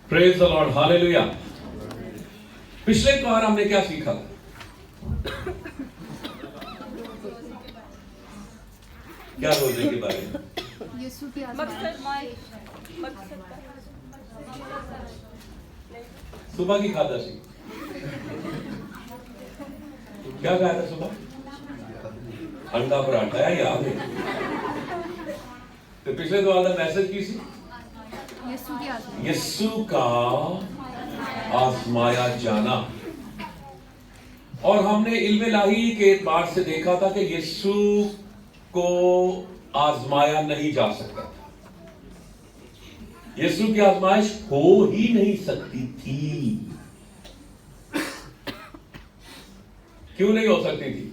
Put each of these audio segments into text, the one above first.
Praise the Lord, hallelujah. पिछले बार हमने क्या सीखा? क्या रोजे के बारे में? यीशु की सुबह की खाता सी क्या खाया था सुबह? अंडा पराठा है, याद है? तो पिछले दो वाला मैसेज की सी यीशु का आजमाया जाना। और हमने इल्म इलाही के एतबार से देखा था कि यीशु को आजमाया नहीं जा सकता था। यीशु की आजमाइश हो ही नहीं सकती थी। क्यों नहीं हो सकती थी?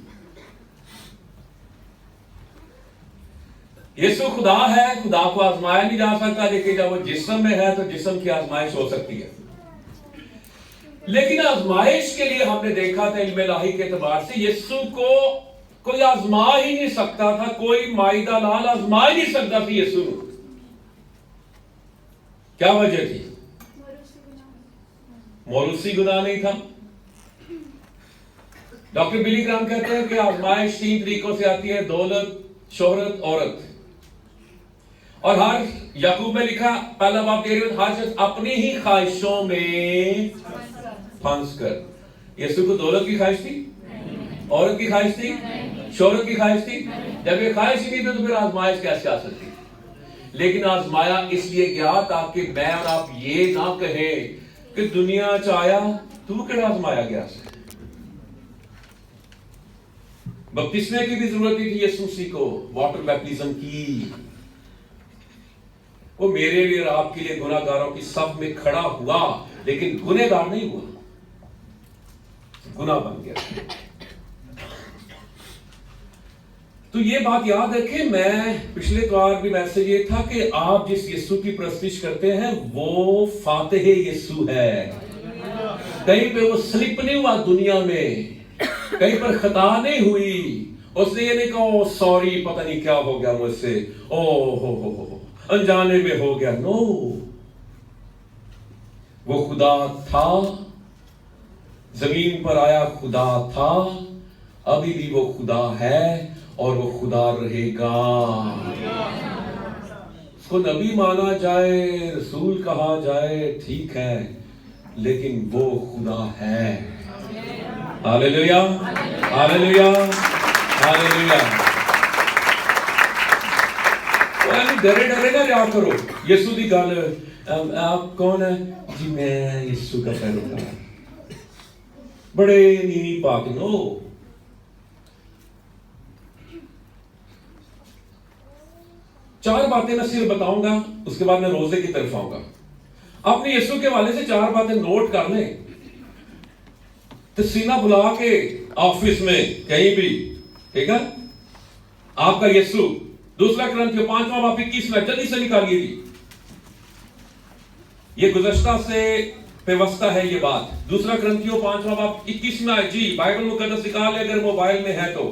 यीशु खुदा है, खुदा को आजमाया नहीं जा सकता, लेकिन जब वो जिस्म में है तो जिस्म की आजमाइश हो सकती है। लेकिन आजमाइश के लिए हमने देखा था इल्म इलाही के एतबार से यीशु को कोई आजमा ही नहीं सकता था, कोई माइदा लाल आजमा ही नहीं सकता था यीशु को। क्या वजह थी? मौरूसी गुनाह नहीं था। डॉक्टर बिली ग्राम कहते हैं कि आजमाइश 3 तरीकों से आती है: दौलत, शोहरत, औरत। और हर याकूब में लिखा पहला बाब 13 हर शख्स अपनी ही ख्वाहिशों में फंस कर। यीशु को दौलत की ख्वाहिश थी, औरत की ख्वाहिश थी, शोहरत की ख्वाहिश थी। जब ये ख्वाहिश ही नहीं थी तो फिर आजमाइश कैसे आ सकती? लेकिन आजमाया इसलिए गया ताकि मैं और आप ये ना कहें कि दुनिया च आया तू केड़ा आजमाया गया। बपतिस्मे की भी जरूरत थी यीशु मसीह को, वाटर बैप्टिज्म की। वो मेरे लिए और आपके लिए गुनाहगारों की सब में खड़ा हुआ, लेकिन गुनहगार नहीं हुआ, गुनाह बन गया। तो ये बात याद रखें। मैं पिछले बार भी मैसेज ये था कि आप जिस यीशु की प्रस्तुति करते हैं वो फातिह यीशु है। कहीं पे वो स्लिप नहीं हुआ दुनिया में, कहीं पर खता नहीं हुई। उसने ये नहीं कहा सॉरी पता नहीं क्या हो गया मुझसे, ओ हो अनजाने में हो गया। नो, वो खुदा था, जमीन पर आया खुदा था, अभी भी वो खुदा है और वो खुदा रहेगा। उसको नबी माना जाए, रसूल कहा जाए, ठीक है, लेकिन वो खुदा है। Hallelujah, hallelujah, hallelujah. डरे डरे ना रहा करो। यीशु की गल, आप कौन है जी? मैं यीशु का पैरोकार। बड़े नीवी पाक नो। चार बातें मैं सिर्फ बताऊंगा, उसके बाद मैं रोजे की तरफ आऊंगा। अपने यीशु के वाले से 4 बातें नोट कर लें, तसीना बुला के ऑफिस में कहीं भी, ठीक है? आपका यीशु। दूसरा ग्रंथ 5वां बाब 21 में, जल्दी से निकालिए जी। ये गुज़श्ता से व्यवस्था है ये बात। दूसरा ग्रंथियों 5वां बाब 21 में जी। बाइबल मुकद्दस निकाल ले अगर मोबाइल में है तो।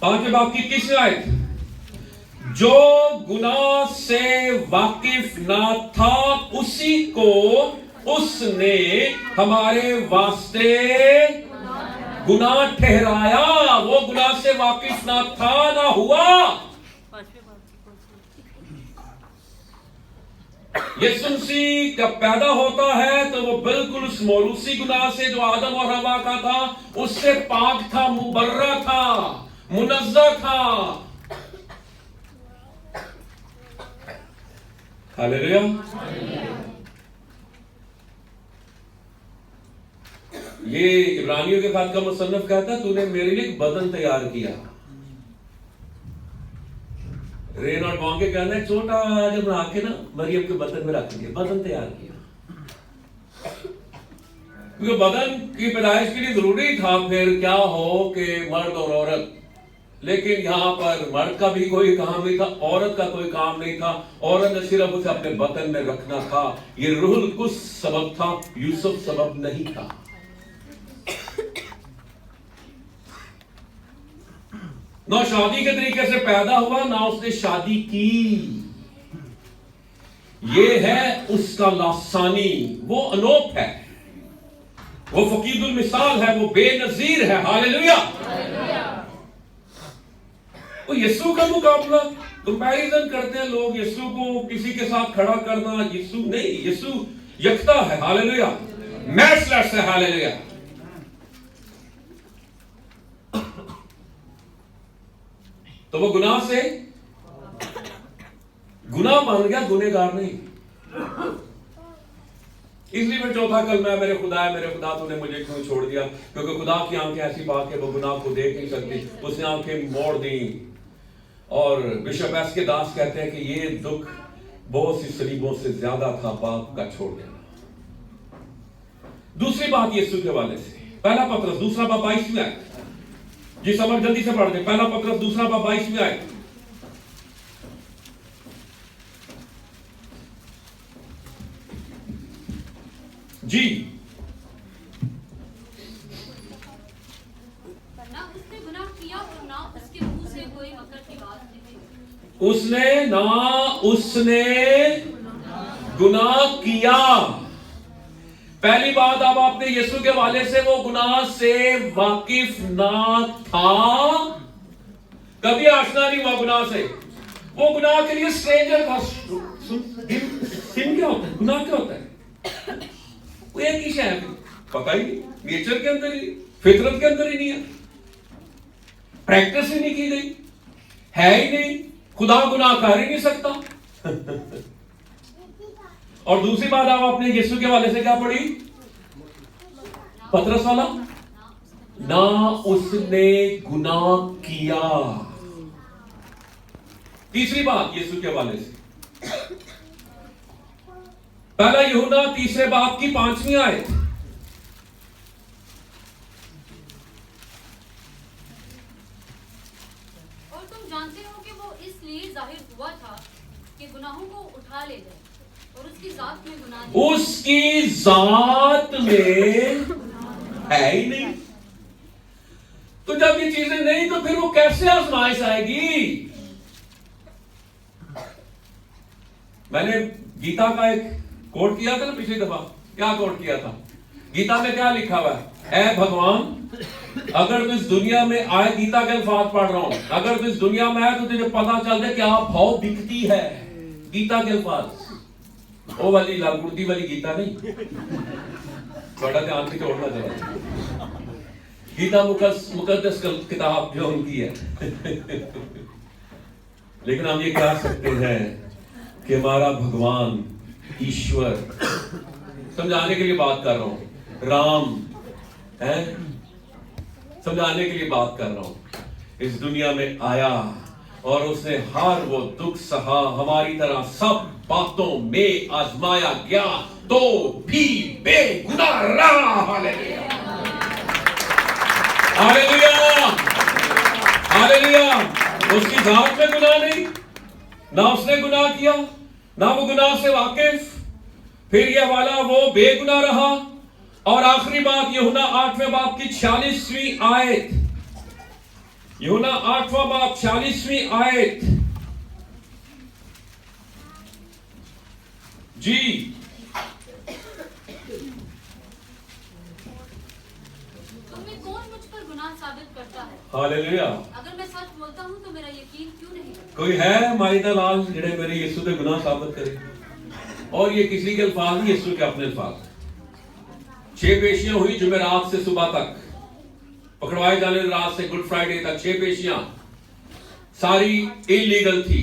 5वें बाब की 21 आयत, जो गुनाह से वाकिफ ना था उसी को उसने हमारे वास्ते गुनाह ठहराया। वो गुनाह से वाकिफ ना था, ना हुआ। यीशु मसीह जब पैदा होता है तो वो बिल्कुल उस मौरूसी गुनाह से जो आदम और हवा का था उससे पाक था, मुबर्रा था, मुनज़्ज़ह था। हालेलुया। ये इब्रानियों के खात का मुसन्निफ कहता है तूने मेरे लिए एक बदन तैयार किया। रेन और बॉन्ग के कहना है छोटा जब बना के ना मरियम के बदन में रख दिया, बदन तैयार किया। क्योंकि बदन की पैदाइश के लिए जरूरी था फिर क्या हो कि मर्द और औरत, लेकिन यहां पर मर्द का भी कोई काम नहीं था, औरत का कोई काम नहीं था। औरत ने सिर्फ उसे अपने बदन में रखना था। ये रूहुल कुस सबब था, यूसुफ सबब नहीं था। ना शादी के तरीके से पैदा हुआ, ना उसने शादी की। ये है उसका लासानी, वो अनोप है, वो फकीदुल मिसाल है, वो बेनजीर है। हालेलुया। तो यीशु का मुकाबला, कंपैरिजन करते हैं लोग, यीशु को किसी के साथ खड़ा करना, यीशु नहीं, यीशु यकता है। हालेलुया। मैचलेस है। हालेलुया। तो वो गुनाह से गुनाह मान गया, गुनहगार नहीं। इसलिए मैं चौथा कलमा है, मेरे खुदा तूने मुझे क्यों छोड़ दिया, क्योंकि खुदा की आंखें ऐसी बात है, वो गुनाह को देख नहीं सकती, उसने आंखें मोड़ दी। और बिशप एस के दास कहते हैं कि ये दुख बहुत सी सलीबों से ज्यादा था बाप का छोड़ देना। दूसरी बात यीशु के हवाले से, पहला पत्रस दूसरा बाब 22 आयत, जी समझ जल्दी से पढ़ दे। पहला पत्रस दूसरा बाब 22 आयत। जी। ना उसने गुनाह किया और ना उसके मुंह से कोई मकर की बात निकली। उसने गुनाह किया। पहली बात, अब आपने यीशु के हवाले से वो गुनाह से वाकिफ ना था, कभी आशना नहीं हुआ गुनाह से, वो गुनाह के लिए स्ट्रेंजर था। सिन क्या होता है, गुनाह क्या होता है, वो एक ही शय पता ही नहीं, नेचर के अंदर ही, फितरत के अंदर ही नहीं है, प्रैक्टिस ही नहीं की गई, है ही नहीं, खुदा गुनाह कर ही नहीं सकता। और दूसरी बात, आप अपने यीशु के हवाले से क्या पढ़ी, पतरस वाला, ना उसने गुनाह किया। तीसरी बात यीशु के हवाले से, पहला यूहन्ना तीसरे बाब की 5वीं आयत। और तुम जानते हो कि वो इसलिए जाहिर हुआ था कि गुनाहों को उठा ले जाए, और उसकी जात में गुनाह नहीं। उसकी जात में है ही नहीं, तो जब ये चीजें नहीं, तो फिर वो कैसे आजमाइश आएगी। मैंने गीता का एक कोट किया था ना पिछली दफा, क्या कोट किया था, गीता में क्या लिखा हुआ है, ऐ भगवान अगर तू इस दुनिया में आए, गीता के अल्फाज पढ़ रहा हूं, अगर तू इस दुनिया में आए तो तुझे पता चल जाए क्या भाव बिकती है। गीता के अल्फाज, वो वाली लाल कुर्ती वाली गीता नहीं, बड़ा ध्यान से छोड़ना चला, गीता मुकद्दस किताब जो उनकी है। लेकिन हम ये कह सकते हैं कि हमारा भगवान ईश्वर, समझाने के लिए बात कर रहा हूं, राम है, समझाने के लिए बात कर रहा हूं, इस दुनिया में आया और उसने हर वो दुख सहा, हमारी तरह सब बातों में आजमाया गया, तो भी बेगुनाह रहा। Hallelujah, hallelujah, hallelujah. उसकी जात में गुनाह नहीं, ना उसने गुनाह किया, ना वो गुनाह से वाकिफ, फिर यह वाला वो बेगुनाह रहा। और आखिरी बात, यूहन्ना 8वें बाब की 46वीं आयत, यूहन्ना 8वां बाब 46वीं आयत। जी, तुम्हें कौन मुझ पर गुनाह साबित करता है? हालेलुया। अगर मैं सच बोलता हूँ तो मेरा यकीन क्यों नहीं करता? कोई है माइदा लाल जिन्हें मेरे यीशु के गुनाह साबित करे? और ये किसी के अल्फाज नहीं, यीशु के अपने अल्फाज। 6 पेशियां हुई जुमेरात से सुबह तक, पकड़वाए जाने रात से गुड फ्राइडे तक 6 पेशियां, सारी इलीगल थी,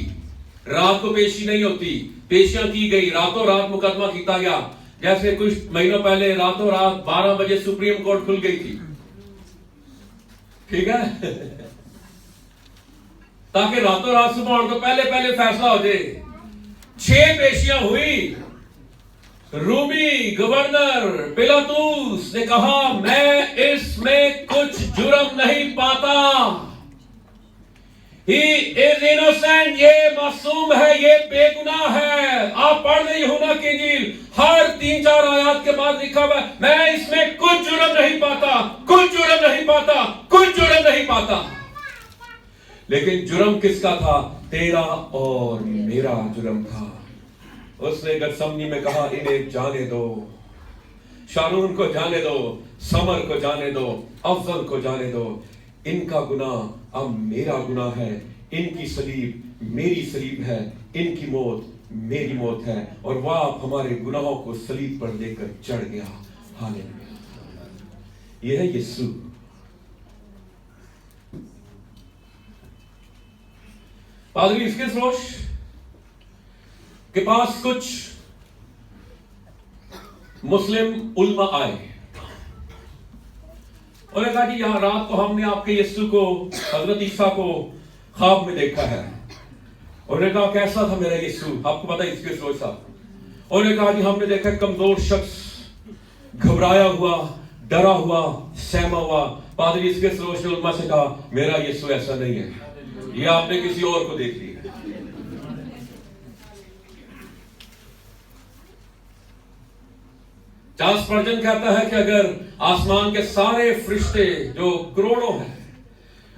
रात को पेशी नहीं होती, पेशियां की गई, रातों रात मुकदमा किया गया। जैसे कुछ महीनों पहले रातों रात 12 बजे सुप्रीम कोर्ट खुल गई थी, ठीक है, ताकि रातों रात सुबह उठ तो पहले फैसला हो जाए। 6 पेशियां हुई, रूमी गवर्नर पिलातूस ने कहा मैं इसमें कुछ जुर्म नहीं पाता, ही इज इनोसेंट, ये मासूम है, ये बेगुनाह है। आप पढ़ लें यूहन्ना की इंजील, हर 3-4 आयत के बाद लिखा हुआ है मैं इसमें कुछ जुर्म नहीं पाता, कुछ जुर्म नहीं पाता, कुछ जुर्म नहीं पाता। लेकिन जुर्म किसका था? तेरा और मेरा जुर्म था। उसने गतसमनी में कहा, इन्हें जाने दो, शारून को जाने दो, समर को जाने दो, अफजल को जाने दो। इनका गुनाह अब मेरा गुनाह है, इनकी सलीब मेरी सलीब है, इनकी मौत मेरी मौत है। और वह हमारे गुनाहों को सलीब पर लेकर चढ़ गया। हालेलुया। यह है यीशु। पादरी इसके सरोश के पास कुछ मुस्लिम उल्मा आए और कहा कि यहां रात को हमने आपके यीशु को, हजरत ईसा को ख्वाब में देखा है। उन्होंने कहा, कैसा था मेरा यीशु? आपको पता है इसके सोच था। उन्होंने कहा कि हमने देखा कमजोर शख्स, घबराया हुआ, डरा हुआ, सहमा हुआ। पादरी इसके सोच ने उल्मा से कहा, मेरा यीशु ऐसा नहीं है, ये आपने किसी और को देख लिया। चार्ल्स स्पर्जन कहता है कि अगर आसमान के सारे फरिश्ते जो करोड़ों हैं,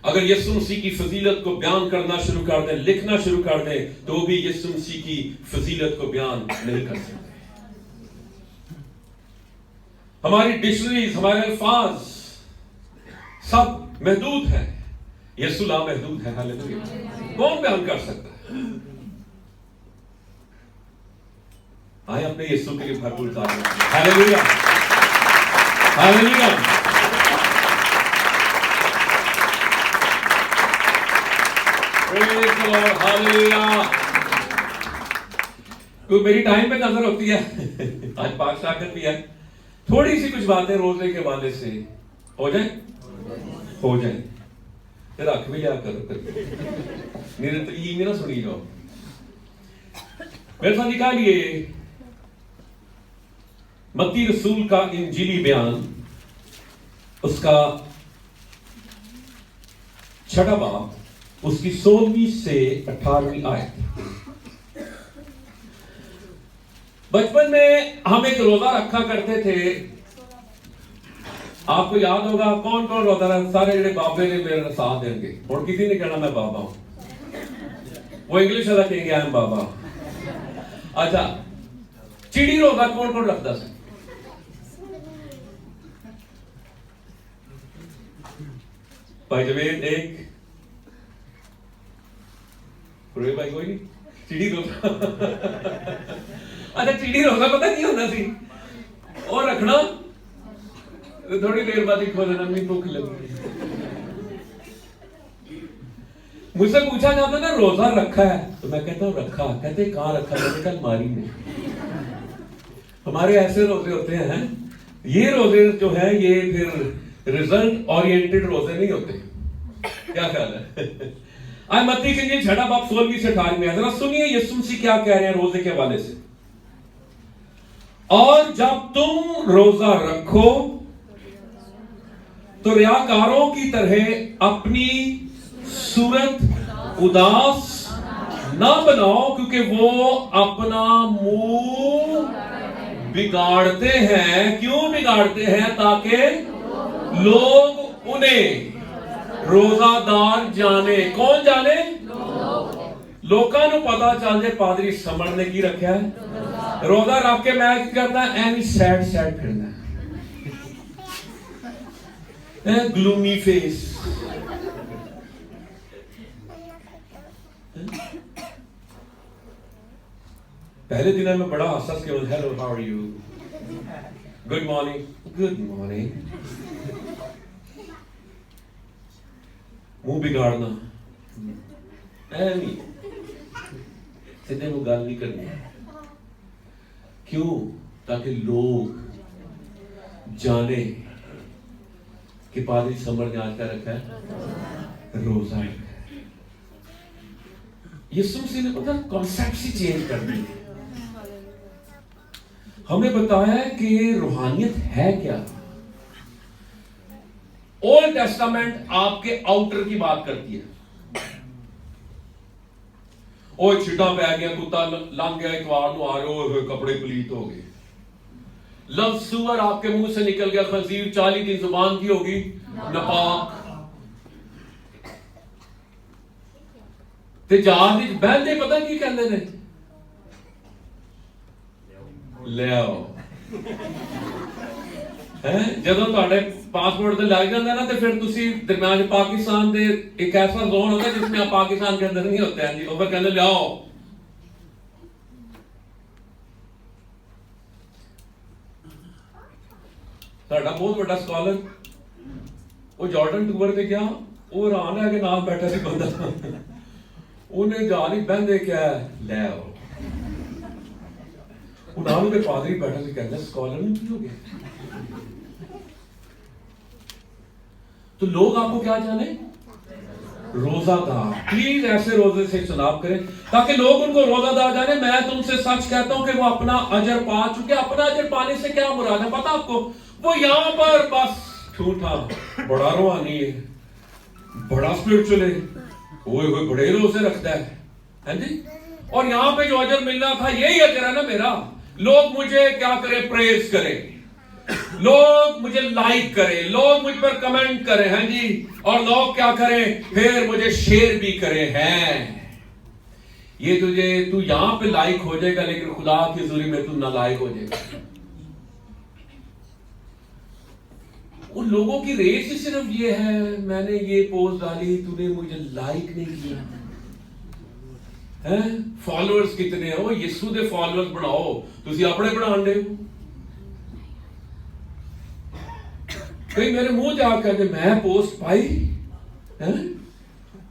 अगर यीशु मसीह की फजीलत को बयान करना शुरू कर दें, लिखना शुरू कर दें, तो भी यीशु मसीह की फजीलत को बयान नहीं कर सकते। हमारी डिक्शनरीज, हमारे अल्फाज सब महदूद है, यीशु लामहदूद है। हालेलुया। कौन बयान कर सकता है? आए अपने यीशु के लिए भरपूर तारीफ। Hallelujah, hallelujah. Praise the Lord, hallelujah. तो मेरी टाइम पे नजर होती है, आज पाक ताकत भी है। थोड़ी सी कुछ बातें रोजे के वाले से हो जाए, हो जाए। फिर रख भी लिया करो, मेरे तो ये ना सुनी जाओ। मेरे साथ निकालिए मत्ती रसूल का इंजीली बयान, उसका 6वां बाब, उसकी 16वीं से 18वीं आयत। बचपन में हम एक रोजा रखा करते थे। आपको याद होगा कौन कौन रोजा रखा? सारे जेडे बाबे ने मेरे साथ देंगे। और किसी ने कहना मैं बाबा हूं, वो इंग्लिश वाला कहेंगे आई एम बाबा। अच्छा, चिड़ी रोजा कौन कौन रखता है? भाई जवेद एक, भाई कोई नहीं, चिड़ी रोजा। अच्छा, चिड़ी रोजा पता नहीं होता सी, और रखना थोड़ी देर बाद ही खो लेना, नहीं भूख लगी। मुझसे पूछा जाता ना रोजा रखा है, तो मैं कहता हूं रखा। कहते कहां रखा? मैंने कहा अलमारी में। हमारे ऐसे रोजे होते हैं, ये रोजे जो है ये फिर रिजल्ट ओरिएंटेड रोजे नहीं होते। क्या ख्याल है? आज मत्ती के लिए 6वां बाब 16वीं से 18वीं, जरा सुनिए यीशु मसीह क्या कह रहे हैं रोजे के हवाले से। और जब तुम रोजा रखो तो रियाकारों की तरह अपनी सूरत उदास ना बनाओ, क्योंकि वो अपना मुंह बिगाड़ते हैं। क्यों बिगाड़ते हैं? ताकि लोग उन्हें रोजादार जाने। कौन जाने? लोकां नूं पता चल जाए पादरी समर ने की रखा है। रोजा रख के मैं करना एनी सैड सैड फिरना, ग्लूमी फेस। पहले दिन में बड़ा हंस के बोल, hello how are you, good morning, good morning. मुंह बिगाड़ना, नहीं सीधे वो गल नहीं करनी। क्यों? ताकि लोग जाने कि पादरी समर ने आज क्या रखा है? रोजा। यीशु मसीह ने पता कॉन्सेप्ट ही चेंज कर दी। हमें बताया कि रूहानियत है क्या। ओल्ड टेस्टामेंट आपके आउटर की बात करती है। ओ छिटा पै गया, कुत्ता लंघ गया, इतवार को आ रहे हो, कपड़े पलीत हो गए। लफ्ज सुअर आपके मुंह से निकल गया, खंजीर 40 दिन जुबान की होगी नापाक। ते जहाज विच बहंदे पता की कहंदे ने? ਲੈ ਆਓ ਹੈ ਜਦੋਂ ਤੁਹਾਡੇ पासपोर्ट ਤੇ ਲੱਗ ਜਾਂਦਾ ना तो फिर ਤੁਸੀਂ दरम्यान पाकिस्तान ਦੇ एक ऐसा जोन होता है जिसमें आप पाकिस्तान के अंदर नहीं होते हैं जी वो फिर कहते ले आओ ਸਾਡਾ ਬਹੁਤ ਵੱਡਾ ਸਕਾਲਰ ਉਹ ਜਾਰਡਨ ਟੂਰ ਤੇ ਗਿਆ ਉਹ ਹੈਰਾਨ ਹੈ ਕਿ ਨਾਲ ਬੈਠਾ ਸੀ ਬੰਦਾ ਉਹਨੇ ਜਾ ਨਹੀਂ ਬੰਦੇ ਕਿਹਾ ਲੈ ਆਓ ਉਹ ਨਾਲ ਦੇ ਪਾਦਰੀ ਬੈਠਾ ਸੀ ਕਹਿੰਦਾ ਸਕਾਲਰ ਨੂੰ ਕੀ ਹੋ ਗਿਆ तो लोग आपको क्या जाने रोजादार प्लीज ऐसे रोजे से चुनाव करें ताकि लोग उनको रोजादार जाने मैं तुमसे सच कहता हूं कि वो अपना अजर पा चुके अपना अजर पाने से क्या मुराद है पता आपको वो यहां पर बस झूठा बड़ा रूहानी है बड़ा स्पिरिचुअल है वो बड़े रोजे रखता है जी और यहां पे जो अजर मिलना था यही अजर है ना मेरा लोग मुझे क्या करें प्रेज करें लोग मुझे लाइक करें लोग मुझ पर कमेंट करें हैं जी और लोग क्या करें फिर मुझे शेयर भी करें हैं ये तुझे तू यहां पे लाइक हो जाएगा लेकिन खुदा की हजूरी में तू नालायक हो जाएगा उन लोगों की रेस ही सिर्फ ये है मैंने ये पोस्ट डाली तूने मुझे लाइक नहीं किया है फॉलोअर्स कितने हो यीशु दे फॉलोअर्स बनाओ तुसी अपने बनाने हो कई मेरे मुंह ते आ कहते मैं पोस्ट पाई है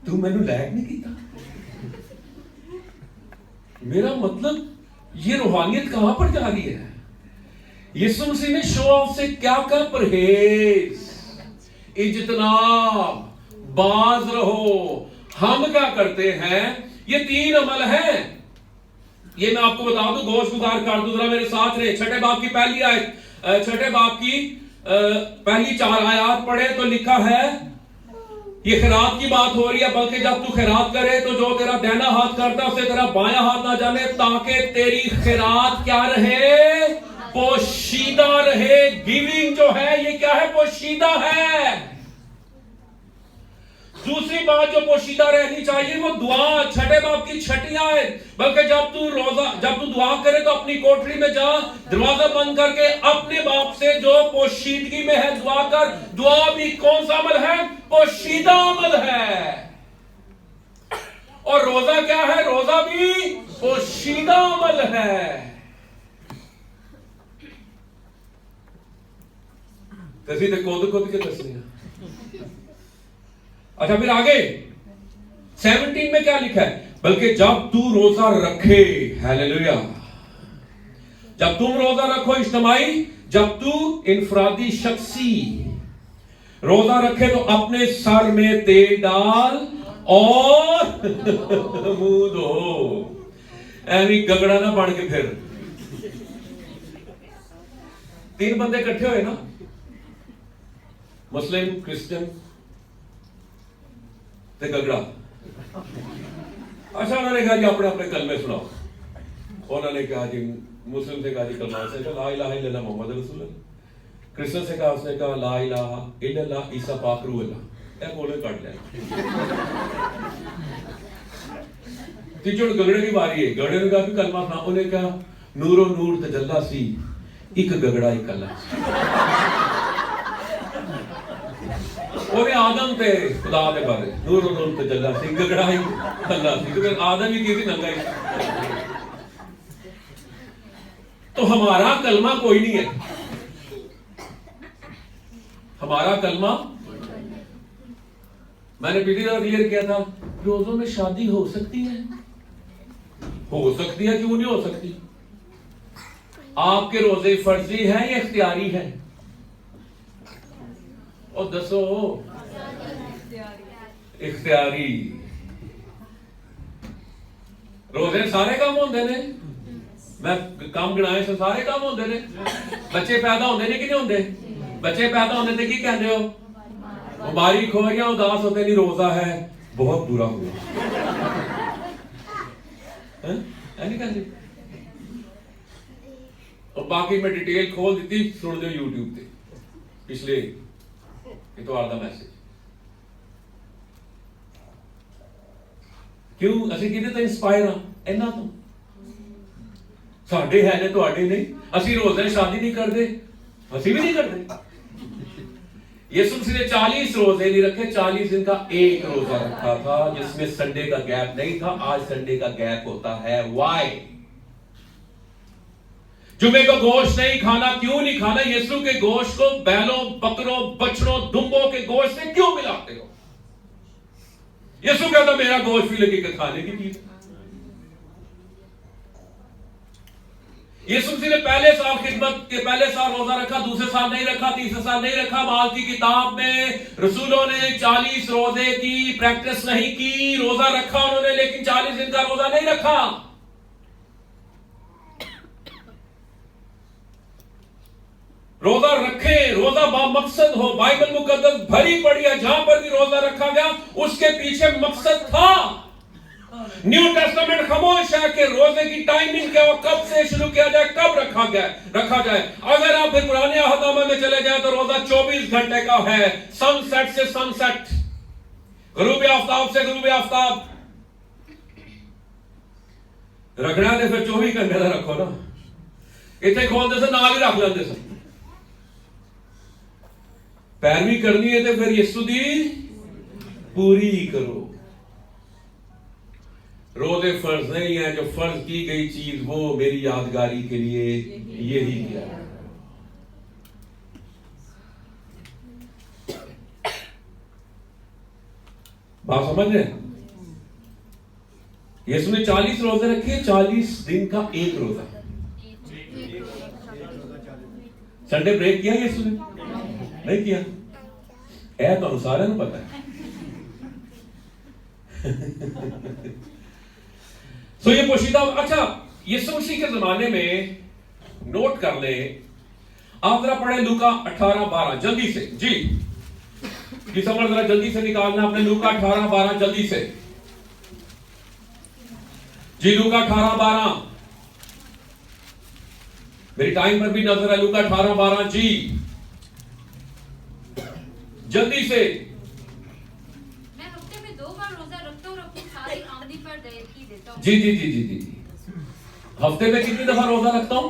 तू मैनू लैक नहीं किया मेरा मतलब ये रूहानियत कहां पर जा रही है यीशु मसीह ने शो ऑफ से क्या कहा परहेज इज्तनाब बाज रहो हम क्या करते हैं ये 3 अमल हैं ये मैं आपको बता दूं गोश गुजार कर दूं जरा मेरे साथ रहे छठे बाब की पहली आयत छठे बाब की पहली 4 आयत पढ़े तो लिखा है ये खैरात की बात हो रही है बल्कि जब तू खैरात करे तो जो तेरा दाहिना हाथ करता है उसे तेरा बायां हाथ ना जाने ताकि तेरी खैरात क्या रहे पोशीदा रहे गिविंग जो है ये क्या है पोशीदा है दूसरी बात जो पोशीदा रहनी चाहिए वो दुआ छठे बाब की छठी आयत बल्कि जब तू दुआ करे तो अपनी कोठरी में जा दरवाजा बंद करके अपने बाप से जो पोशीदगी में है दुआ कर दुआ भी कौन सा अमल है पोशीदा अमल है और रोजा क्या है रोजा भी पोशीदा अमल है तभी तो कोद के दसने अच्छा फिर आगे 17 में क्या लिखा है बल्कि जब तू रोजा रखे हालेलुया जब तुम रोजा रखो इज्तिमाई जब तू इनफरादी शख्सी रोजा रखे तो अपने सर में तेल डाल और मुंह धो ऐवी गगड़ा ना बन के फिर 3 बंदे इकट्ठे हुए ना मुस्लिम क्रिश्चियन ते गगड़ा अच्छा उन्होंने कहा जी अपने अपने कलमे सुनाओ उन्होंने कहा जी मुस्लिम से कहा जी कलमा से कहा ला इलाहा इल्लल्लाह मोहम्मद रसूलुल्लाह क्रिश्चियन से कहा उसने कहा ला इलाहा इल्लल्लाह ईसा पाक रूह अल्लाह ए बोले काट लिया तीसरे गगड़े की बारी है गगड़े ने कहा भी कलमा सुना उन्हें कहा नूरो नूर तजल्ला सी एक गगड़ा एक अल्लाह ਉਹਨੇ ਆਦਮ ਤੇ ਖੁਦਾ ਦੇ ਬਾਰੇ ਨੂਰ ਨੂਰ ਤੇ ਜੱਲਾ ਸੀ ਗਗੜਾ ਹੀ ਅੱਲਾ ਸੀ क्योंकि आदम ही किसी नंगा ही तो हमारा कलमा कोई नहीं है हमारा कलमा मैंने पिछली बार क्लियर किया था रोजों में शादी हो सकती है क्यों नहीं हो सकती आपके रोजे फर्जी हैं या इख्तियारी हैं और दसो इख्तियारी रोजे सारे काम होंदे ने मैं काम गिनाए से सारे काम होंदे ने बच्चे पैदा होंदे ने कि नहीं होंदे बच्चे पैदा होने ते की कहंदे हो मुबारक हो या उदास होते नहीं रोजा है बहुत बुरा हुआ हैं नहीं कहंदे और बाकी मैं डिटेल खोल दी सुन दो YouTube ते पिछले इतवार दा मैसेज क्यों ਅਸੀਂ ਕਿਹਦੇ ਤੋਂ ਇੰਸਪਾਇਰ ਆ ਇਹਨਾਂ ਤੋਂ साढ़े है ने तुहाडे नहीं, असी रोजे शादी नहीं करते, असी भी नहीं करते। यीशु मसीह ने 40 रोजे नहीं रखे, 40 दिन का एक रोजा रखा था जिसमें संडे का गैप नहीं था। आज संडे का गैप होता है। व्हाई? जुमे को गोश्त नहीं खाना, क्यों नहीं खाना? यीशु के गोश्त को बैलों, बकरों, बछड़ों, दुम्बों के गोश्त से क्यों मिलाते हो? यीशु कहता मेरा गोश्त भी लगे खाने की चीज। यीशु मसीह ने पहले साल खिदमत के पहले साल रोजा रखा, दूसरे साल नहीं रखा, तीसरे साल नहीं रखा। माल की किताब में रसूलों ने 40 रोजे की प्रैक्टिस नहीं की। रोजा रखा उन्होंने, लेकिन 40 दिन का रोजा नहीं रखा। रोजा रखे, रोजा बामकसद हो। बाइबल मुकद्दस भरी पड़ी है, जहां पर भी रोजा रखा गया उसके पीछे मकसद था। न्यू टेस्टामेंट खामोश है कि रोजे की टाइमिंग क्या हो, कब से शुरू किया जाए, कब रखा जाए। अगर आप फिर पुराने अहदनामे में चले जाए तो रोजा 24 घंटे का है, सनसेट से सनसेट, गुरूब आफ्ताब से गुरूब आफ्ताब। रखना है तो फिर 24 घंटे का रखो ना। इतने खोलते से नाल ही रख लेंगे से। पैरवी करनी है तो फिर यीशु दी पूरी करो। रोजे फर्ज नहीं है, जो फर्ज की गई चीज वो मेरी यादगारी के लिए यही किया। बात समझ रहे हैं? यीशु ने 40 रोजे रखे, 40 दिन का एक रोजा। संडे ब्रेक किया यीशु ने? नहीं किया। है तो सारे को पता है। तो ये पोशीदा। अच्छा, यीशु मसीह के जमाने में नोट कर ले, आप जरा पढ़े लूका 18:12 जल्दी से जी। समझ जरा जल्दी से निकालना अपने लूका 18:12 जल्दी से जी। लूका 18:12 मेरी टाइम पर भी नजर है। लूका 18:12 जी, जल्दी से। मैं हफ्ते में 2 बार रोजा रखता हूँ, अपनी सारी आमदनी पर दहेज देता हूँ। जी जी जी जी जी जी। हफ्ते में कितनी दफा रोजा रखता हूं?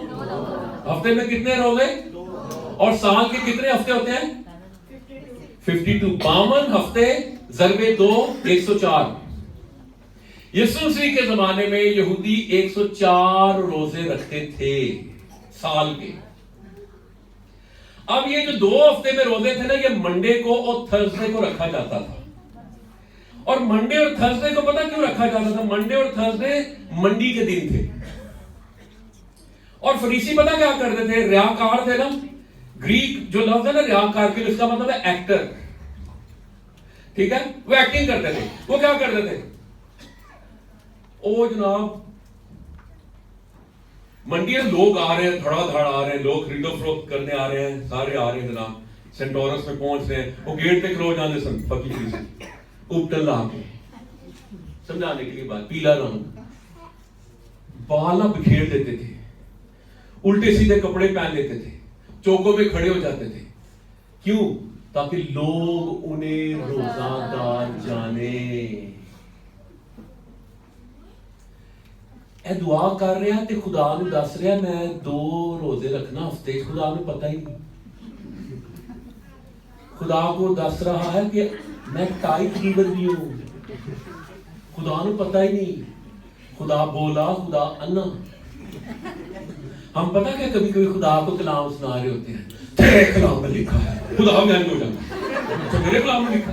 हफ्ते में कितने रोजे? और साल के कितने हफ्ते होते हैं? 52। 52 हफ्ते ज़रबे 2 104। यीशु मसीह के जमाने में यहूदी 104 रोजे रखते थे साल के। अब ये जो 2 हफ्ते में रोजे थे ना, ये मंडे को और थर्सडे को रखा जाता था। और मंडे और थर्सडे को पता क्यों रखा जाता था? मंडे और थर्सडे मंडी के दिन थे। और फरीसी पता क्या करते थे? रियाकार थे ना, ग्रीक जो लफ्ज है ना रियाकार के, इसका मतलब है एक्टर, ठीक है? वो एक्टिंग करते थे। वो क्या करते थे? ओ जनाब, मंडी में लोग आ रहे हैं, धड़ाधड़ आ रहे हैं, लोग खरीदो फरोख्त करने आ रहे हैं, सारे आ रहे हैं जनाब, सेंटोरस में पहुंच रहे हैं। वो गेट पे क्लोज आने सन फकीर से उपटन ला के समझाने के लिए बात, पीला रंग, बाल ना बिखेर देते थे, उल्टे सीधे कपड़े पहन लेते थे, चौकों में खड़े हो जाते थे। क्यों? ताकि लोग उन्हें रोजादार जाने। ਇਹ दुआ कर रहा ते खुदा ਨੂੰ दस रहा मैं 2 रोजे रखना हफ्ते। खुदा ਨੂੰ पता ही नहीं। खुदा को दस रहा है कि मैं टाइट लीवर भी हूं। खुदा ਨੂੰ पता ही नहीं। खुदा बोला, खुदा अन्ना। हम पता क्या कभी कभी खुदा को कलाम सुना रहे होते हैं, तेरे कलाम में लिखा है, खुदा ज्ञान हो जाता तो मेरे कलाम में लिखा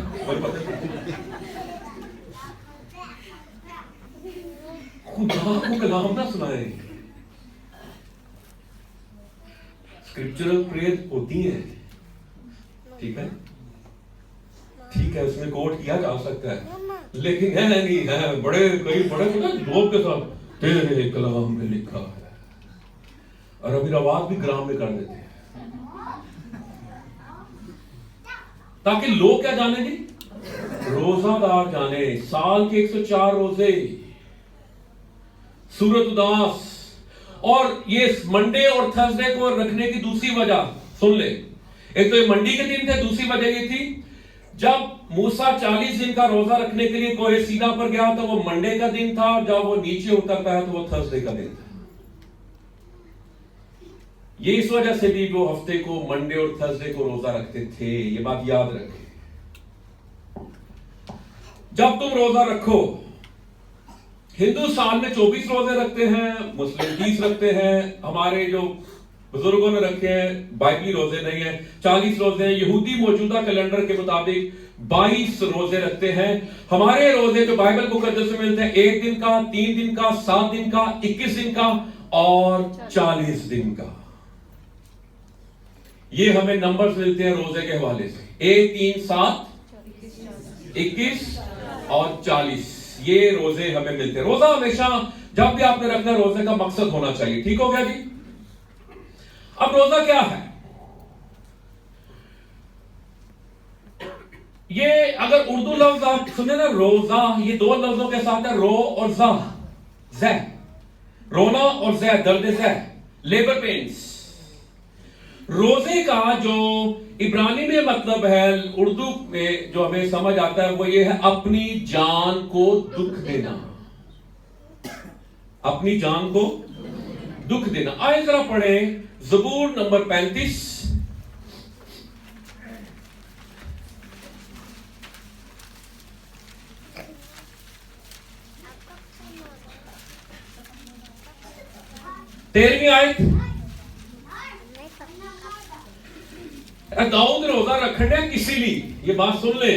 खुदा को कलाम ना सुनाए। स्क्रिप्चरल प्रेयर होती है, ठीक है, ठीक है, उसमें कोट किया जा सकता है, लेकिन है नहीं है बड़े कई बड़े लोग के साथ तेरे कलाम में लिखा है, और अभी रवाज भी ग्राम में कर देते हैं ताकि लोग क्या जाने जी, रोजादार जाने। साल के 104 रोजे, सूरत उदास। और ये मंडे और थर्सडे को रखने की दूसरी वजह सुन ले। एक तो ये मंडी के दिन थे, दूसरी वजह ये थी जब मूसा 40 दिन का रोजा रखने के लिए कोहे सीना पर गया तो वो मंडे का दिन था, और जब वो नीचे उतरता है तो वो थर्सडे का दिन था। ये इस वजह से भी वो हफ्ते को मंडे और थर्सडे को रोजा रखते थे, ये बात याद रखें। जब तुम रोजा रखो, हिंदू साल में 24 रोजे रखते हैं, मुस्लिम 30 रखते हैं, हमारे जो बुजुर्गों ने रखे हैं बाइबली रोजे नहीं है 40 रोजे हैं, यहूदी मौजूदा कैलेंडर के मुताबिक 22 रोजे रखते हैं। हमारे रोजे जो बाइबल मुकद्दस में मिलते हैं 1 दिन का, 3 दिन का, 7 दिन का, 21 दिन का और 40 दिन का। ये हमें नंबर्स मिलते हैं रोजे के हवाले से, 1, 3, 7, 21 और 40, ये रोजे हमें मिलते हैं। रोजा हमेशा जब भी आपने रखना रोजे का मकसद होना चाहिए। ठीक हो गया जी। अब रोजा क्या है? ये अगर उर्दू लफ्ज आप सुने ना, रोजा, ये 2 लफ्जों के साथ है, रो और ज़ै, रोना और ज़ै, दर्द ज़ै, लेबर पेन्स। रोजे का जो इब्रानी में मतलब है, उर्दू में जो हमें समझ आता है वो ये है अपनी जान को दुख देना, अपनी जान को दुख देना। आइए जरा पढ़े ज़बूर नंबर 35, तेरहवीं आयत। दाऊद रोजा रखने किसी लिए, ये बात सुन ले,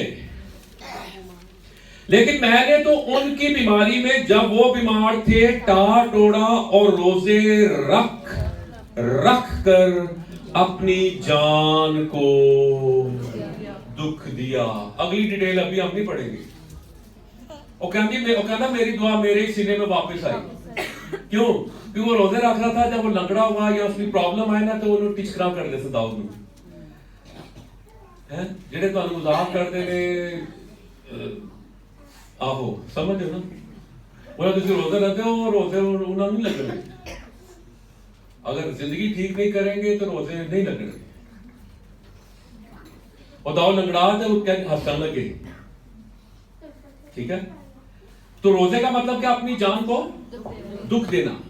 लेकिन मैंने तो उनकी बीमारी में जब वो बीमार थे टाटोड़ा और रोजे रख कर अपनी जान को दुख दिया। अगली डिटेल अभी हम नहीं पढ़ेंगे। वो कहना मेरी दुआ मेरे सीने में वापस आई। क्यों? क्योंकि वो रोजे रख रहा था, जब वो लंगड़ा हुआ या उसकी प्रॉब्लम आए ना तो उन्होंने टिचकरा कर दे दाऊद में जेडे तो मजाक करते ने आहो, समझ ना, बोला तुम रोजे रहते हो, रोजे उन्हें नहीं लगने। अगर जिंदगी ठीक नहीं करेंगे तो रोजे नहीं लगने। और दाऊद लंगड़ा थे, वो क्या हंसने लगे। ठीक है, तो रोजे का मतलब क्या? अपनी जान को दुख देना।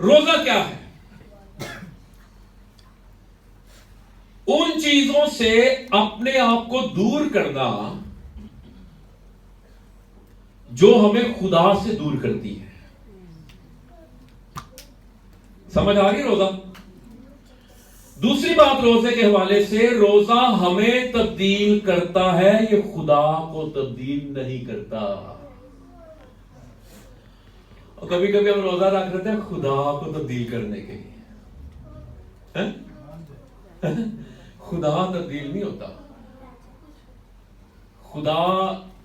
रोजा क्या है? उन चीजों से अपने आप को दूर करना जो हमें खुदा से दूर करती है। समझ आ रही रोजा? दूसरी बात रोजे के हवाले से, रोजा हमें तब्दील करता है, ये खुदा को तब्दील नहीं करता। और कभी कभी हम रोजा रख रहे थे खुदा को तब्दील करने के लिए। खुदा तब्दील नहीं होता। खुदा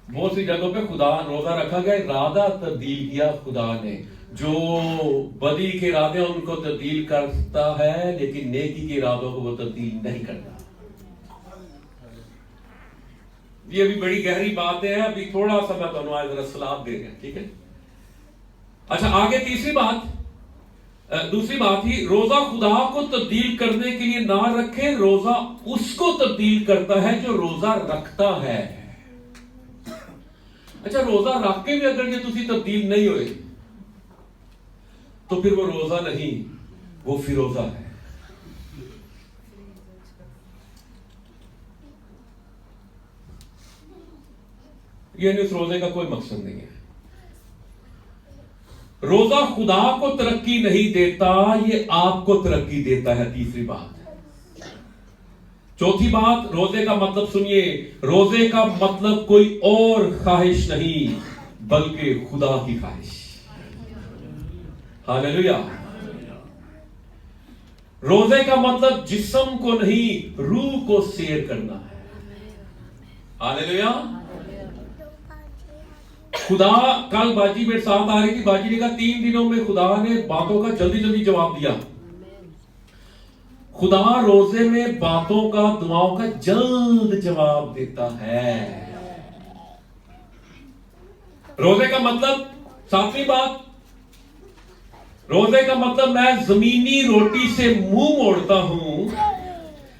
बहुत सी जगहों पे खुदा रोजा रखा गया, इरादा तब्दील किया खुदा ने। जो बदी के इरादे उनको तब्दील करता है, लेकिन नेकी के इरादों को वो तब्दील नहीं करता। ये अभी बड़ी गहरी बातें हैं, अभी थोड़ा सा मैं तो आज जरा सलाह दे रहे हैं। ठीक है, अच्छा आगे तीसरी बात, दूसरी बात ही, रोजा खुदा को तब्दील करने के लिए ना रखें, रोजा उसको तब्दील करता है जो रोजा रखता है। अच्छा, रोजा रख के भी अगर ये तुसी तब्दील नहीं हुए तो फिर वो रोजा नहीं, वो फिरोजा है। ये उस रोजे का कोई मकसद नहीं है। रोजा खुदा को तरक्की नहीं देता, ये आपको तरक्की देता है। तीसरी बात। चौथी बात, रोजे का मतलब सुनिए, रोजे का मतलब कोई और ख्वाहिश नहीं बल्कि खुदा की ख्वाहिश। हालेलुया। रोजे का मतलब जिस्म को नहीं रूह को शेयर करना है। हालेलुया। खुदा, कल बाजी मेरे साथ आ रही थी, बाजी ने कहा 3 दिनों में खुदा ने बातों का जल्दी जल्दी जवाब दिया। खुदा रोजे में बातों का, दुआओं का जल्द जवाब देता है। रोजे का मतलब, सातवीं बात, रोजे का मतलब मैं जमीनी रोटी से मुंह मोड़ता हूं,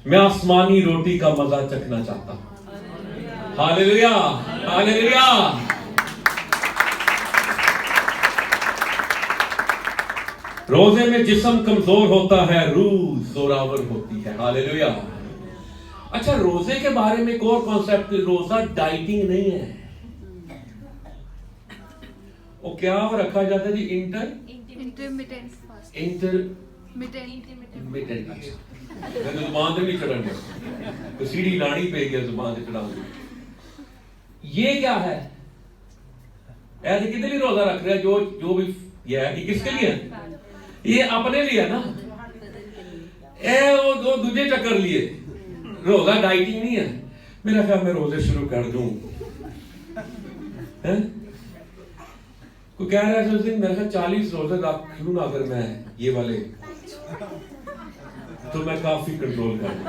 मैं आसमानी रोटी का मजा चखना चाहता हूं। Hallelujah, hallelujah. रोजे में जिस्म कमजोर होता है, रूह जोरावर होती है। हालेलुया। अच्छा, रोजे के बारे में एक और कॉन्सेप्ट, रोजा डाइटिंग नहीं है। वो क्या रखा जाता है जी? Intermittent fast intermittent. अच्छा, मैं तो जुबान से नहीं चढ़न गया, तो सीढ़ी लानी पे गया जुबान से चढ़ा। ये क्या है? ऐसे कितने लिए रोजा रख रहे हैं? जो भी ये है, ये किसके लिए है? ये अपने लिए ना। वो दूजे चक्कर लिए। रोजा डाइटिंग नहीं है। मेरा ख्याल मैं रोजे शुरू कर दूं। कोई कह रहा है उस दिन मेरे ख्याल 40 रोजे रख लूं ना अगर मैं ये वाले, तो मैं काफी कंट्रोल कर दूं।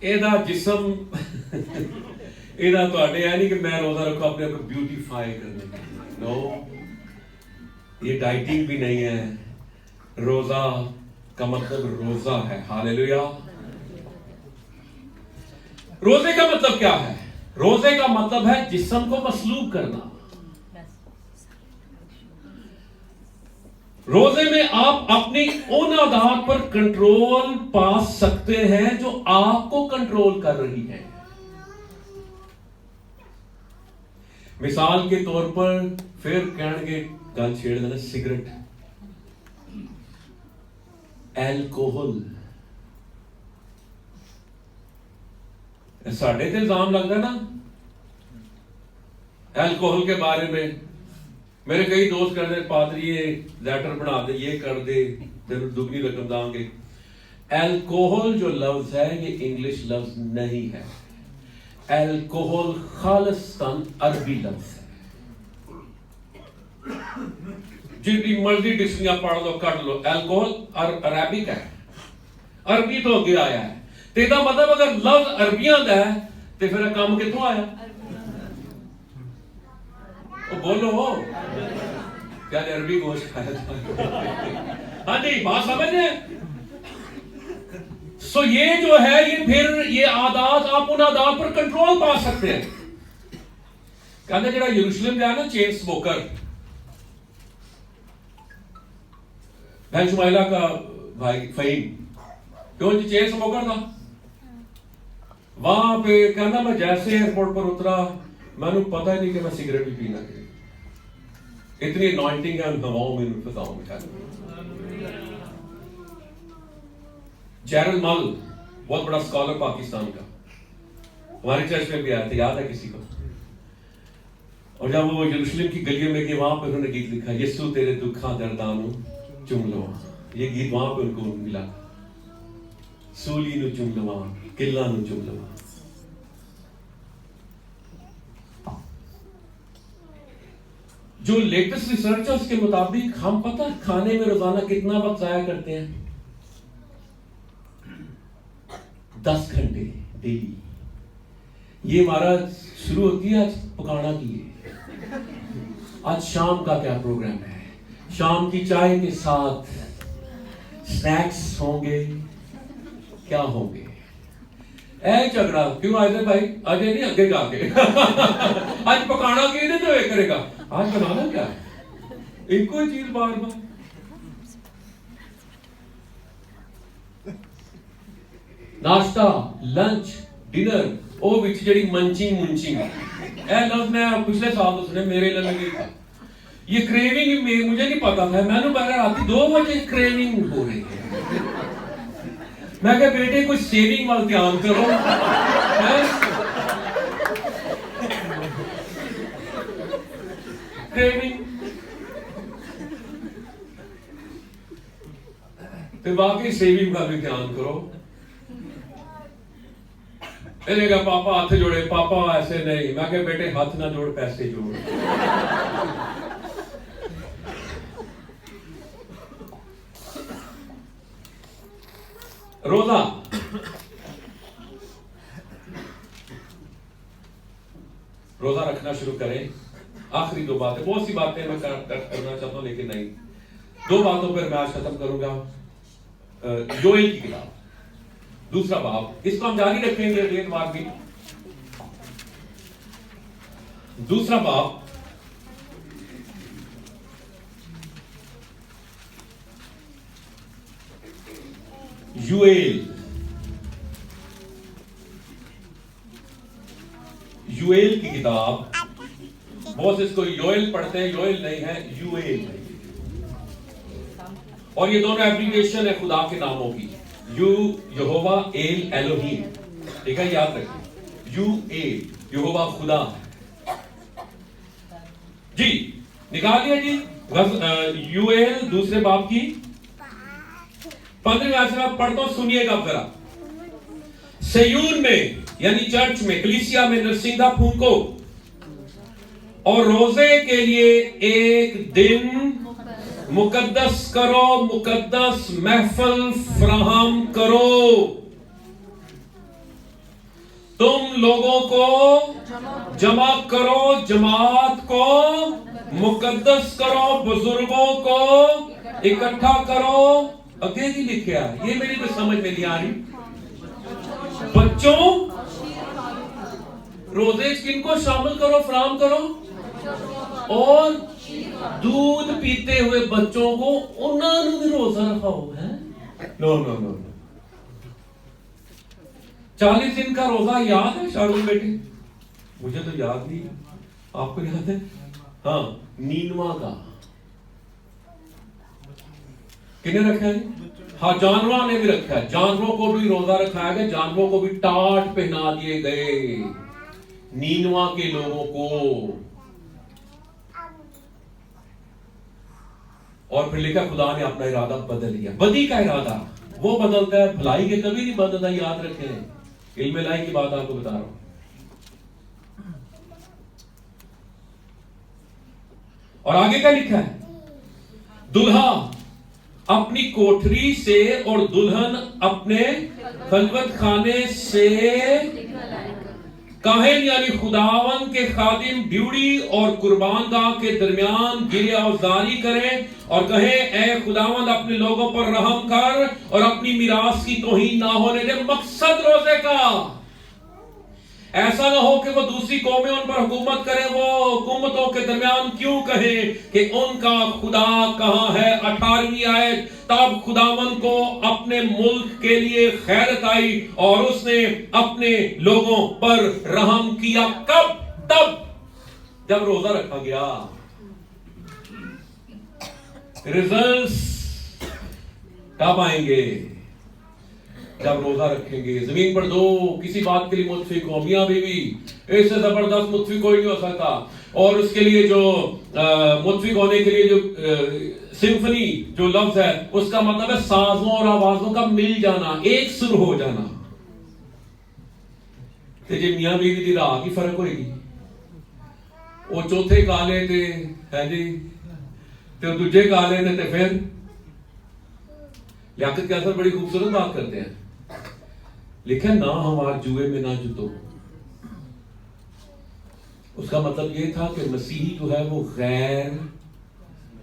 एदा जिस्म एदा ਤੁਹਾਡੇ है नहीं कि मैं रोजा रखूं अपने आप को ब्यूटीफाई करने के लिए। नो, ये डाइटिंग भी नहीं है। रोजा का मतलब रोजा है। हालेलुया। रोजे का मतलब क्या है? रोजे का मतलब है जिस्म को मसलूब करना। रोजे में आप अपनी उन आदत पर कंट्रोल पा सकते हैं जो आपको कंट्रोल कर रही है। मिसाल के तौर पर फिर कहणगे गल छेड़ देना, सिगरेट, एल्कोहल। साढ़े ते इल्जाम लगता ना एल्कोहल के बारे में। मेरे कई दोस्त कर दे, पादरी ये लेटर बना दे, ये कर दे, तेरे दुगनी रकम देंगे। एल्कोहल जो लफ्ज है ये इंग्लिश लफ्ज नहीं है। एल्कोहल खालिस्तान अरबी लफ्ज है। जितनी मर्जी डिक्शनरी पढ़ लो, कर लो, एल्कोहल अरबिक है, अरबी तो अगे आया है। तेरा मतलब अगर लफ्ज अरबियां दा है तो फिर काम कितों आया? बोलो क्या अरबी गोश्त खाया था? हाँ जी, बात समझ रहे? सो ये जो है, ये फिर ये आदात, आप उन आदात पर कंट्रोल पा सकते हैं। कहते जरा यरूशलेम गया ना चेन स्मोकर, बहन शुमाइला का भाई फहीम, क्यों जी चेन स्मोकर था। वहां पे कहना मैं जैसे एयरपोर्ट पर उतरा, मैंने पता ही नहीं कि मैं सिगरेट भी पीना चाहिए। इतनी अनॉइंटिंग है उन हवाओं में, उन फिजाओं में। जैरल मल, बहुत बड़ा स्कॉलर पाकिस्तान का, हमारे चर्च में भी आया था, याद है किसी को? और जब वो यरूशलेम की गलियों में गए, वहां पे उन्होंने गीत लिखा, यीशु तेरे दुखा दर्दानु चुम लो। ये गीत वहां पे उनको मिला, सूली नु चुम लो, किला नु चुम लो। जो लेटेस्ट रिसर्च है उसके मुताबिक हम पता खाने में रोजाना कितना वक्त जाया करते हैं? 10 घंटे डेली। ये हमारा शुरू होती है आज पकाना की है। आज शाम का क्या प्रोग्राम है? शाम की चाय के साथ स्नैक्स होंगे, क्या होंगे? ऐ झगड़ा क्यों आज भाई? आज नहीं आगे जाके आज पकाना की नहीं तो ये करेगा, आज बनाना क्या है? एक ही चीज बार बार। नाश्ता, लंच, डिनर, ओ विच जड़ी मंचिंग मुंचिंग, ए लफ्ज मैं पिछले साल तो सुने, मेरे लगे था। ये क्रेविंग में मुझे नहीं पता था, मैंने पहले रात 2 बजे क्रेविंग हो रही है। मैं कहा बेटे कुछ सेविंग वाल ध्यान करो। क्रेविंग तो वाकई सेविंग का भी ध्यान करो। कहा पापा हाथ जोड़े, पापा ऐसे नहीं। मैं कहा बेटे हाथ ना जोड़, पैसे जोड़। रोजा रोजा रखना शुरू करें। आखिरी 2 बातें, बहुत सी बातें मैं करना चाहता हूं लेकिन नहीं, 2 बातों पर मैं आज खत्म करूंगा। योएल की किताब, 2 बाब, इसको हम जारी रखेंगे अगले बार भी। 2 बाब यूएल, यूएल की किताब, बहुत इसको योएल पढ़ते हैं, योएल नहीं है, यूएल। और ये दोनों एप्लीकेशन है खुदा के नामों की, यू यहोवा एल एलोहीम, ठीक है, याद रखिए, यू एल यहोवा खुदा जी। निकालिए जी यूएल दूसरे बाब की 15वीं आयत से आप पढ़ता हूं, सुनिएगा जरा। सयून में यानी चर्च में, कलीसिया में नरसिंगा फूंको और रोजे के लिए एक दिन मुकद्दस करो, मुकद्दस महफिल फराहम करो। तुम लोगों को जमा करो, जमात को मुकद्दस करो, बुजुर्गों को इकट्ठा करो। अगे ही लिखा, ये मेरी कोई समझ में नहीं आ रही। बच्चों, रोजे किनको शामिल करो, फराहम करो, और दूध पीते हुए बच्चों को उन्होंने भी रोजा रखाओ है। नो नो नो नो, 40 दिन का रोजा याद है शाहरुख बेटे? मुझे तो याद नहीं है, आपको याद है? हाँ, नीनवा का किने रखा है? हाँ, जानवरों ने भी रखा है, जानवरों को भी रोजा रखाया गया, जानवरों को भी टाट पहना दिए गए, नीनवा के लोगों को। और फिर लिखा खुदा ने अपना इरादा बदल लिया। बदी का इरादा वो बदलता है, भलाई के कभी नहीं बदलता, याद रखें। इल्म लाई की बात आपको बता रहा हूं। और आगे क्या लिखा है? दुल्हा अपनी कोठरी से और दुल्हन अपने खलवत खाने से काहिन यानी खुदावन के खादिम ड्यूटी और कुर्बानगाह के दरमियान गिरिया जारी करें और कहे, ए खुदावन अपने लोगों पर रहम कर और अपनी मिरास की तौहीन ना होने दे। मकसद रोजे का ऐसा ना हो कि वो दूसरी कौमें उन पर हुकूमत करें, वो हुकूमतों के दरमियान क्यों कहे कि उनका खुदा कहां है। 18वीं आयत, तब खुदावन को अपने मुल्क के लिए खैरत आई और उसने अपने लोगों पर रहम किया। कब? तब जब रोजा रखा गया। रिजल्ट्स कब आएंगे? जब रोजा रखेंगे। जमीन पर दो किसी बात के लिए मुत्फिक हो, मियां बीवी, इससे जबरदस्त मुत्फिक कोई नहीं हो सकता। और उसके लिए जो मुत्फिक होने के लिए जो सिम्फनी जो लफ्ज है, उसका मतलब है साजों और आवाजों का मिल जाना, एक सुर हो जाना। ते जे मियां बीवी की राह की फर्क होगी, वो चौथे काले थे है जी, तो दूजे काले ने, ते फिर लियाकत के असर बड़ी खूबसूरत बात करते हैं। लिखा ना हमार जुए में ना जुतो। उसका मतलब यह था कि मसीही जो है वो गैर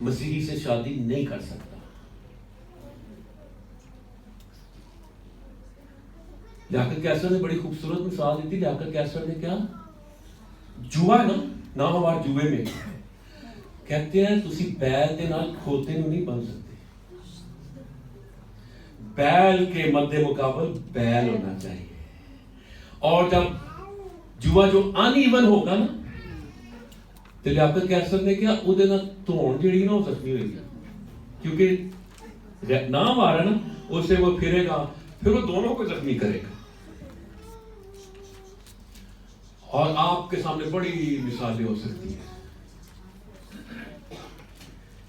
मसीही से शादी नहीं कर सकता। लियाकत कैसर ने बड़ी खूबसूरत मिसाल दी थी। लियाकत कैसर ने क्या, जुआ ना हमार जुए में, कहते हैं तुसी बैल के नाल खोते नूं नहीं बन सकते। बैल के मध्य मुकाबल बैल होना चाहिए। और जब जुआ जो अनइवन होगा ना, तो लियाकत कैसर ने क्या, उहदे नाल धौण जिहड़ी ना हो सकती होगी, क्योंकि ना मारा ना, उससे वो फिरेगा, फिर वो दोनों को जख्मी करेगा। और आपके सामने बड़ी मिसालें हो सकती हैं।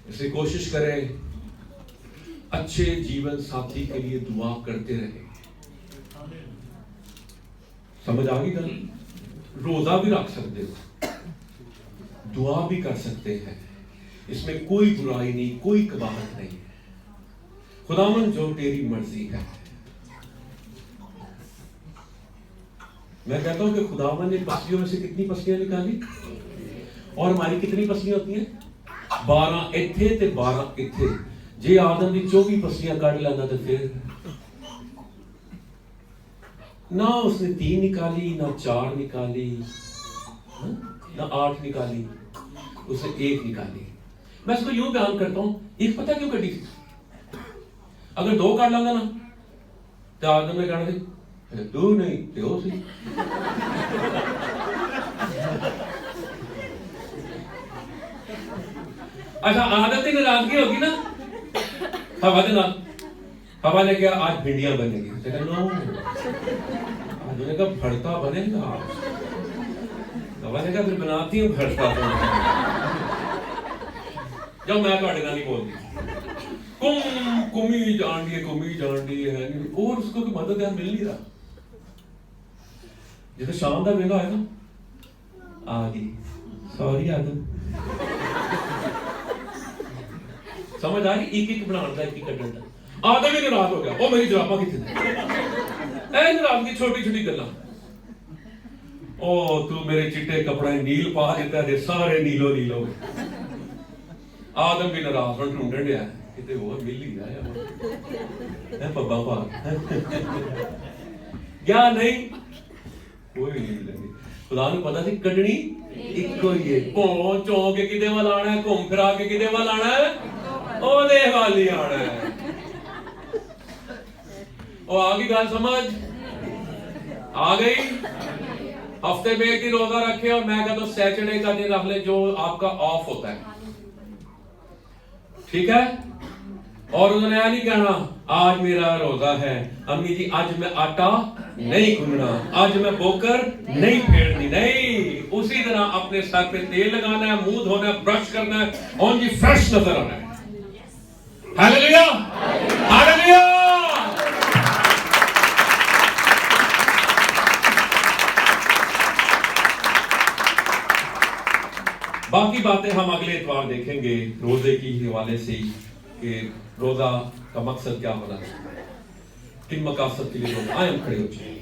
इसे कोशिश करें, अच्छे जीवन साथी के लिए दुआ करते रहे। समझ आ गई गल? रोजा भी रख सकते हो, दुआ भी कर सकते हैं, इसमें कोई बुराई नहीं, कोई कबाहत नहीं है। खुदावन जो तेरी मर्जी है। मैं कहता हूं कि खुदावन ने पसलियों में से कितनी पसलियां निकाली, और हमारी कितनी पसलियां होती हैं? 12 इत्थे ते 12 इत्थे। जे आदम की 24 पसलियां काट लेना, तो फिर ना उसने 3 निकाली, ना 4 निकाली, ना 8 निकाली, उसने 1 निकाली। मैं इसको यूं बयान करता हूं, एक पता क्यों कटी? अगर 2 काट लांगा ना, तो आदम ने कहना सी तू नहीं ते ओ सी। अच्छा आदम की नाराजगी होगी ना हवा के नाल, हवा ने कहा आज भिंडियां बनेगी, उसने कहा नो, आदम ने कहा भरता बनेगा, हवा ने कहा फिर बनाती हूँ भरता तो जब मैं तो अड़ना नहीं बोलती कुमी जान दी है और उसको कोई मदद यार मिल नहीं रहा। जैसे शाम का वेला है ना आ गई सॉरी आदम, समझ आ गई एक एक बनाने का एक एक कटन का। आदम भी नाराज हो गया, ओ मेरी जराबा कितने ऐ नाराजगी छोटी छोटी गल्ला, ओ तू मेरे चिट्टे कपड़े नील पा देता है सारे नीलो नीलो। आदम भी नाराज होकर ढूंढन दिया किते और मिल ही रहा है पब्बा पा क्या नहीं कोई नहीं मिलेगी। खुदा ने पता सी कटनी इको ही है, भों चौ के किते वाल आना है, घूम फिरा के किते वाल आना है, ओदे वाल ही आना है। ओ आ गई गल समझ आ गई। हफ्ते में एक दिन रोजा रखे और मैं कहता हूं सैटरडे का दिन रख ले जो आपका ऑफ होता है, ठीक है। और उन्होंने यह नहीं कहना आज मेरा रोजा है अम्मी जी आज मैं आटा नहीं गूंदना, आज मैं बोकर नहीं फेरनी, नहीं। उसी तरह अपने सर पे तेल लगाना है, मुंह धोना है, ब्रश करना है, और जी फ्रेश नजर आना है। Hallelujah hallelujah. बाकी बातें हम अगले इतवार देखेंगे रोजे की हवाले से कि रोजा का मकसद क्या होना चाहिए, किन मकासद के लिए रोजा। आए हम खड़े हो जाए।